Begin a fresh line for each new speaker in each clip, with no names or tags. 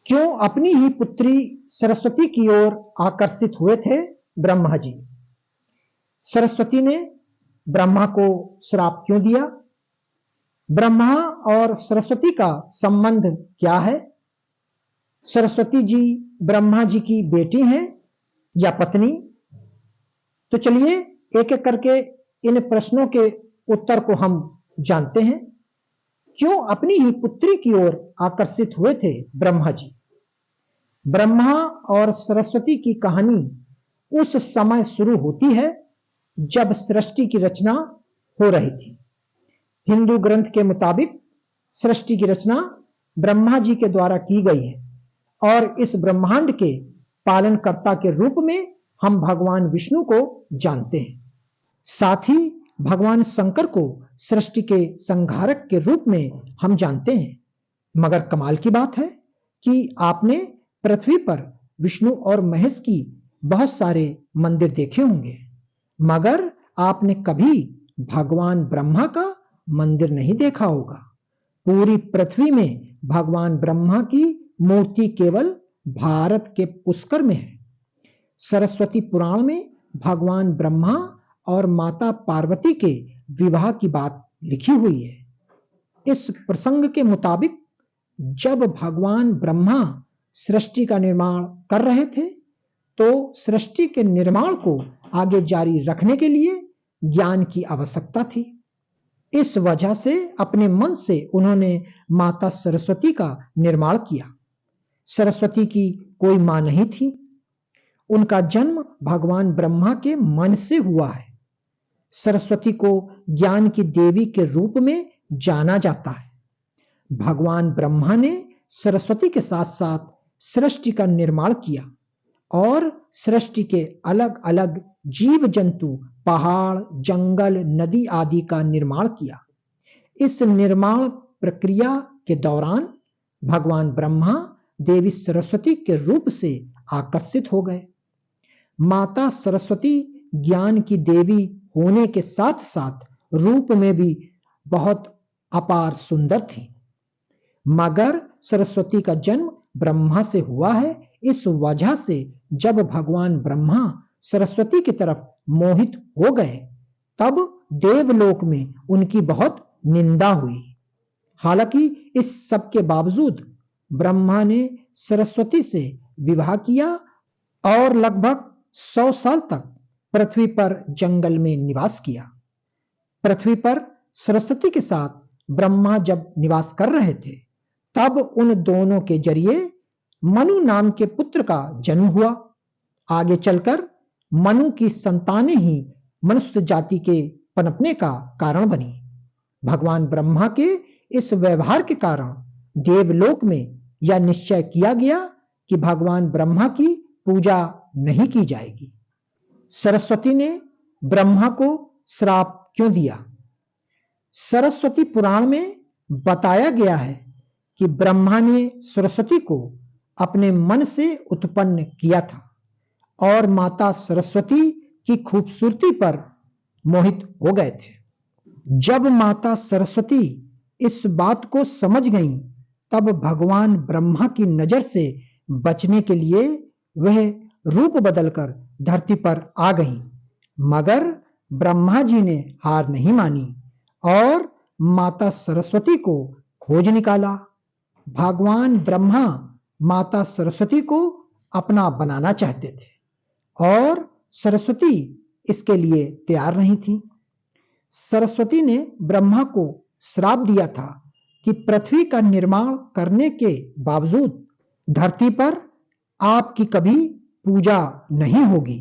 क्यों अपनी ही पुत्री सरस्वती की ओर आकर्षित हुए थे ब्रह्मा जी? सरस्वती ने ब्रह्मा को श्राप क्यों दिया? ब्रह्मा और सरस्वती का संबंध क्या है? सरस्वती जी ब्रह्मा जी की बेटी हैं या पत्नी? तो चलिए एक एक करके इन प्रश्नों के उत्तर को हम जानते हैं। क्यों अपनी ही पुत्री की ओर आकर्षित हुए थे ब्रह्मा जी? ब्रह्मा और सरस्वती की कहानी उस समय शुरू होती है जब सृष्टि की रचना हो रही थी। हिंदू ग्रंथ के मुताबिक सृष्टि की रचना ब्रह्मा जी के द्वारा की गई है और इस ब्रह्मांड के पालनकर्ता के रूप में हम भगवान विष्णु को जानते हैं। साथ ही भगवान शंकर को सृष्टि के संहारक के रूप में हम जानते हैं। मगर कमाल की बात है कि आपने पृथ्वी पर विष्णु और महेश की बहुत सारे मंदिर देखे होंगे, मगर आपने कभी भगवान ब्रह्मा का मंदिर नहीं देखा होगा। पूरी पृथ्वी में भगवान ब्रह्मा की मूर्ति केवल भारत के पुष्कर में है। सरस्वती पुराण में भगवान ब्रह्मा और माता पार्वती के विवाह की बात लिखी हुई है। इस प्रसंग के मुताबिक जब भगवान ब्रह्मा सृष्टि का निर्माण कर रहे थे तो सृष्टि के निर्माण को आगे जारी रखने के लिए ज्ञान की आवश्यकता थी। इस वजह से अपने मन से उन्होंने माता सरस्वती का निर्माण किया। सरस्वती की कोई मां नहीं थी। उनका जन्म भगवान ब्रह्मा के मन से हुआ है। सरस्वती को ज्ञान की देवी के रूप में जाना जाता है। भगवान ब्रह्मा ने सरस्वती के साथ साथ सृष्टि का निर्माण किया और सृष्टि के अलग अलग जीव जंतु, पहाड़, जंगल, नदी आदि का निर्माण किया। इस निर्माण प्रक्रिया के दौरान भगवान ब्रह्मा देवी सरस्वती के रूप से आकर्षित हो गए। माता सरस्वती ज्ञान की देवी होने के साथ साथ रूप में भी बहुत अपार सुंदर थी। मगर सरस्वती का जन्म ब्रह्मा से हुआ है। इस वजह से जब भगवान ब्रह्मा सरस्वती की तरफ मोहित हो गए तब देवलोक में उनकी बहुत निंदा हुई। हालांकि इस सब के बावजूद ब्रह्मा ने सरस्वती से विवाह किया और लगभग 100 साल तक पृथ्वी पर जंगल में निवास किया। पृथ्वी पर सरस्वती के साथ ब्रह्मा जब निवास कर रहे थे तब उन दोनों के जरिए मनु नाम के पुत्र का जन्म हुआ। आगे चलकर मनु की संतानें ही मनुष्य जाति के पनपने का कारण बनी। भगवान ब्रह्मा के इस व्यवहार के कारण देवलोक में यह निश्चय किया गया कि भगवान ब्रह्मा की पूजा नहीं की जाएगी। सरस्वती ने ब्रह्मा को श्राप क्यों दिया? सरस्वती पुराण में बताया गया है कि ब्रह्मा ने सरस्वती को अपने मन से उत्पन्न किया था और माता सरस्वती की खूबसूरती पर मोहित हो गए थे। जब माता सरस्वती इस बात को समझ गईं, तब भगवान ब्रह्मा की नजर से बचने के लिए वह रूप बदलकर धरती पर आ गईं। मगर ब्रह्मा जी ने हार नहीं मानी और माता सरस्वती को खोज निकाला। भगवान ब्रह्मा माता सरस्वती को अपना बनाना चाहते थे और सरस्वती इसके लिए तैयार नहीं थी। सरस्वती ने ब्रह्मा को श्राप दिया था कि पृथ्वी का निर्माण करने के बावजूद धरती पर आपकी कभी पूजा नहीं होगी।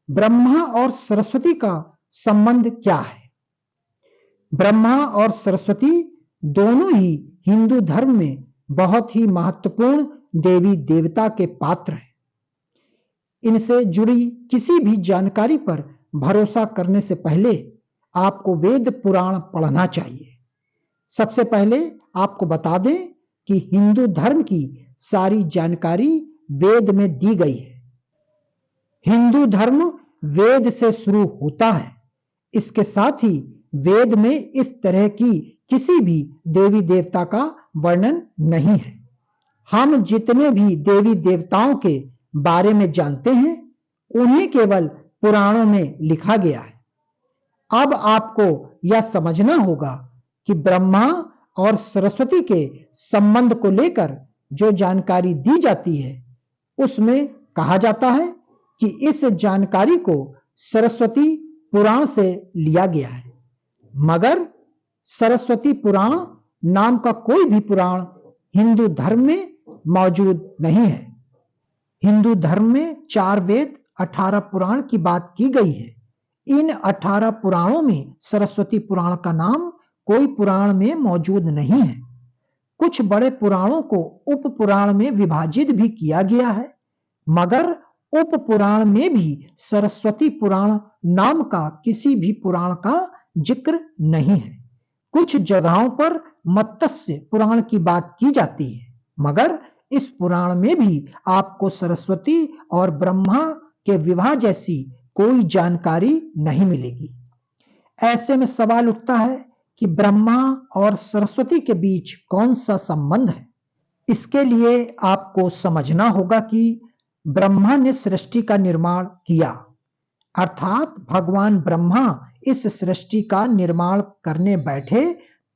ब्रह्मा और सरस्वती का संबंध क्या है? ब्रह्मा और सरस्वती दोनों ही हिंदू धर्म में बहुत ही महत्वपूर्ण देवी देवता के पात्र हैं। इनसे जुड़ी किसी भी जानकारी पर भरोसा करने से पहले आपको वेद पुराण पढ़ना चाहिए। सबसे पहले आपको बता दें कि हिंदू धर्म की सारी जानकारी वेद में दी गई है। हिंदू धर्म वेद से शुरू होता है। इसके साथ ही वेद में इस तरह की किसी भी देवी देवता का वर्णन नहीं है। हम जितने भी देवी देवताओं के बारे में जानते हैं उन्हें केवल पुराणों में लिखा गया है। अब आपको यह समझना होगा कि ब्रह्मा और सरस्वती के संबंध को लेकर जो जानकारी दी जाती है उसमें कहा जाता है कि इस जानकारी को सरस्वती पुराण से लिया गया है, मगर सरस्वती पुराण नाम का कोई भी पुराण हिंदू धर्म में मौजूद नहीं है। हिंदू धर्म में 4 वेद 18 पुराण की बात की गई है। इन 18 पुराणों में सरस्वती पुराण का नाम कोई पुराण में मौजूद नहीं है। कुछ बड़े पुराणों को उप पुराण में विभाजित भी किया गया है, मगर उप पुराण में भी सरस्वती पुराण नाम का किसी भी पुराण का जिक्र नहीं है। कुछ जगहों पर मत्स्य पुराण की बात की जाती है, मगर इस पुराण में भी आपको सरस्वती और ब्रह्मा के विवाह जैसी कोई जानकारी नहीं मिलेगी। ऐसे में सवाल उठता है कि ब्रह्मा और सरस्वती के बीच कौन सा संबंध है। इसके लिए आपको समझना होगा कि ब्रह्मा ने सृष्टि का निर्माण किया, अर्थात भगवान ब्रह्मा इस सृष्टि का निर्माण करने बैठे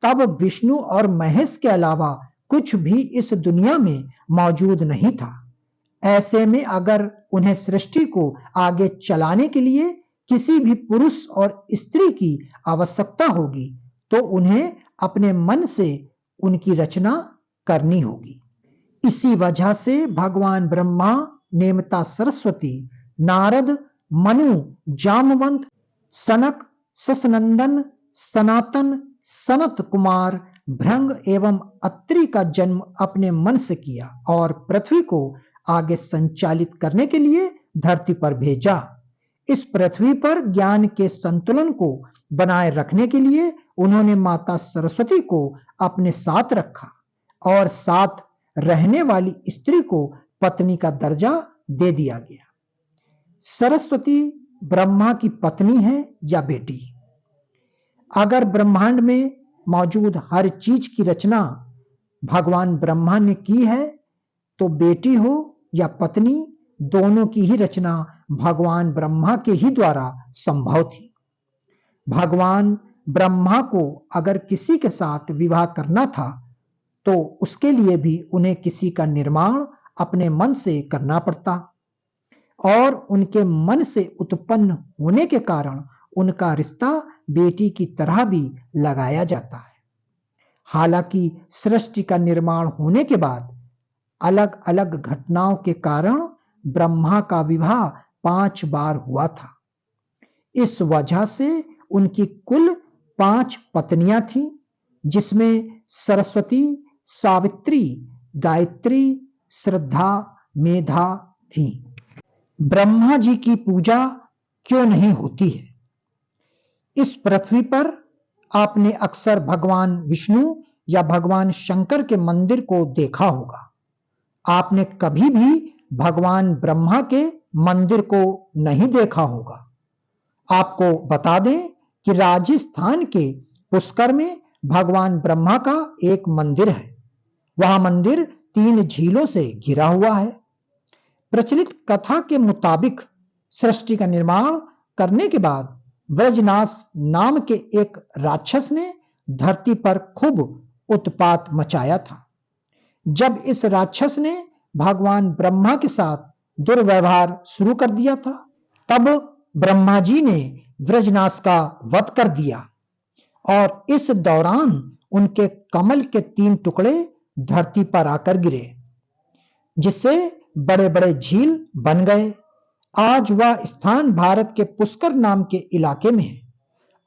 तब विष्णु और महेश के अलावा कुछ भी इस दुनिया में मौजूद नहीं था। ऐसे में अगर उन्हें सृष्टि को आगे चलाने के लिए किसी भी पुरुष और स्त्री की आवश्यकता होगी तो उन्हें अपने मन से उनकी रचना करनी होगी। इसी वजह से भगवान ब्रह्मा नेमता सरस्वती, नारद, मनु, जामवंत, सनक, ससनंदन, सनातन, सनत कुमार, भृंग एवं अत्रि का जन्म अपने मन से किया और पृथ्वी को आगे संचालित करने के लिए धरती पर भेजा। इस पृथ्वी पर ज्ञान के संतुलन को बनाए रखने के लिए उन्होंने माता सरस्वती को अपने साथ रखा और साथ रहने वाली स्त्री को पत्नी का दर्जा दे दिया गया। सरस्वती ब्रह्मा की पत्नी है या बेटी? अगर ब्रह्मांड में मौजूद हर चीज की रचना भगवान ब्रह्मा ने की है तो बेटी हो या पत्नी, दोनों की ही रचना भगवान ब्रह्मा के ही द्वारा संभव थी। भगवान ब्रह्मा को अगर किसी के साथ विवाह करना था तो उसके लिए भी उन्हें किसी का निर्माण अपने मन से करना पड़ता और उनके मन से उत्पन्न होने के कारण उनका रिश्ता बेटी की तरह भी लगाया जाता है। हालांकि सृष्टि का निर्माण होने के बाद अलग अलग घटनाओं के कारण ब्रह्मा का विवाह 5 बार हुआ था। इस वजह से उनकी कुल 5 पत्नियां थीं, जिसमें सरस्वती, सावित्री, गायत्री, श्रद्धा, मेधा थी। ब्रह्मा जी की पूजा क्यों नहीं होती है? इस पृथ्वी पर आपने अक्सर भगवान विष्णु या भगवान शंकर के मंदिर को देखा होगा। आपने कभी भी भगवान ब्रह्मा के मंदिर को नहीं देखा होगा। आपको बता दें कि राजस्थान के पुष्कर में भगवान ब्रह्मा का एक मंदिर है। वह मंदिर 3 झीलों से घिरा हुआ है। प्रचलित कथा के मुताबिक सृष्टि का निर्माण करने के बाद ब्रजनाश नाम के एक राक्षस ने धरती पर खूब उत्पात मचाया था। जब इस राक्षस ने भगवान ब्रह्मा के साथ दुर्व्यवहार शुरू कर दिया था, तब ब्रह्मा जी ने ब्रजनाश का वध कर दिया और इस दौरान उनके कमल के 3 टुकड़े धरती पर आकर गिरे, जिससे बड़े बड़े झील बन गए। आज वह स्थान भारत के पुष्कर नाम के इलाके में है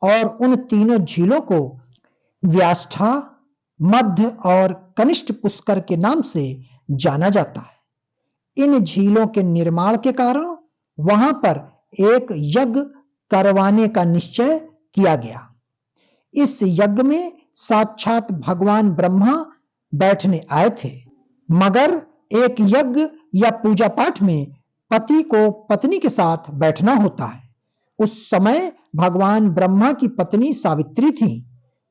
और उन तीनों झीलों को व्याष्ठा, मध्य और कनिष्ठ पुष्कर के नाम से जाना जाता है। इन झीलों के निर्माण के कारण वहां पर एक यज्ञ करवाने का निश्चय किया गया। इस यज्ञ में साक्षात भगवान ब्रह्मा बैठने आए थे, मगर एक यज्ञ या पूजा पाठ में पति को पत्नी के साथ बैठना होता है। उस समय भगवान ब्रह्मा की पत्नी सावित्री थी,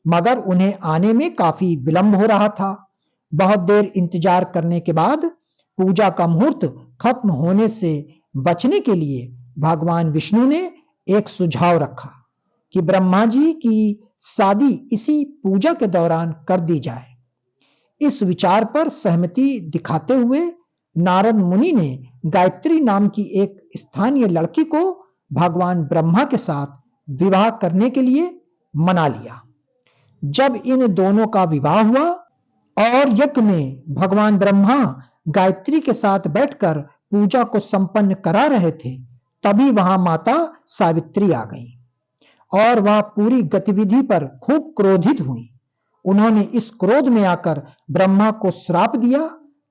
मगर उन्हें आने में काफी विलंब हो रहा था। बहुत देर इंतजार करने के बाद पूजा का मुहूर्त खत्म होने से बचने के लिए भगवान विष्णु ने एक सुझाव रखा कि ब्रह्मा जी की शादी इसी पूजा के दौरान कर दी जाए। इस विचार पर सहमति दिखाते हुए नारद मुनि ने गायत्री नाम की एक स्थानीय लड़की को भगवान ब्रह्मा के साथ विवाह करने के लिए मना लिया। जब इन दोनों का विवाह हुआ और यज्ञ में भगवान ब्रह्मा गायत्री के साथ बैठकर पूजा को संपन्न करा रहे थे, तभी वहां माता सावित्री आ गई और वह पूरी गतिविधि पर खूब क्रोधित हुई। उन्होंने इस क्रोध में आकर ब्रह्मा को श्राप दिया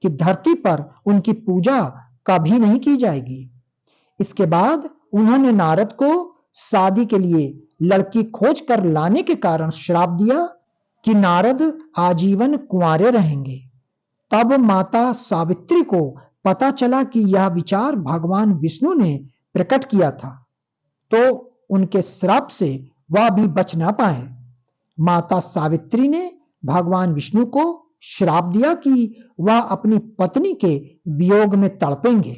कि धरती पर उनकी पूजा कभी नहीं की जाएगी। इसके बाद उन्होंने नारद को शादी के लिए लड़की खोज कर लाने के कारण श्राप दिया कि नारद आजीवन कुंवारे रहेंगे। तब माता सावित्री को पता चला कि यह विचार भगवान विष्णु ने प्रकट किया था, तो उनके श्राप से वह भी बच ना पाए। माता सावित्री ने भगवान विष्णु को श्राप दिया कि वह अपनी पत्नी के वियोग में तड़पेंगे।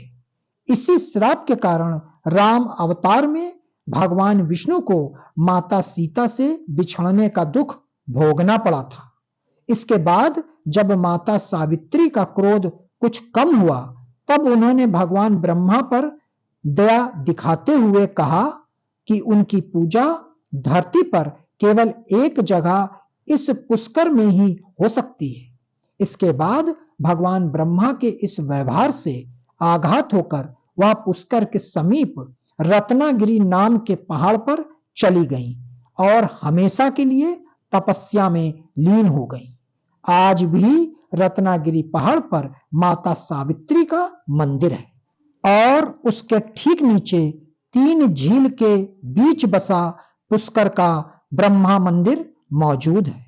इसी श्राप के कारण राम अवतार में भगवान विष्णु को माता सीता से बिछड़ने का दुख भोगना पड़ा था। इसके बाद जब माता सावित्री का क्रोध कुछ कम हुआ, तब उन्होंने भगवान ब्रह्मा पर दया दिखाते हुए कहा कि उनकी पूजा धरती पर केवल एक जगह इस पुष्कर में ही हो सकती है। इसके बाद भगवान ब्रह्मा के इस व्यवहार से आघात होकर वह पुष्कर के समीप रत्नागिरी नाम के पहाड़ पर चली गई और हमेशा के लिए तपस्या में लीन हो गई। आज भी रत्नागिरी पहाड़ पर माता सावित्री का मंदिर है और उसके ठीक नीचे 3 झील के बीच बसा पुष्कर का ब्रह्मा मंदिर मौजूद है।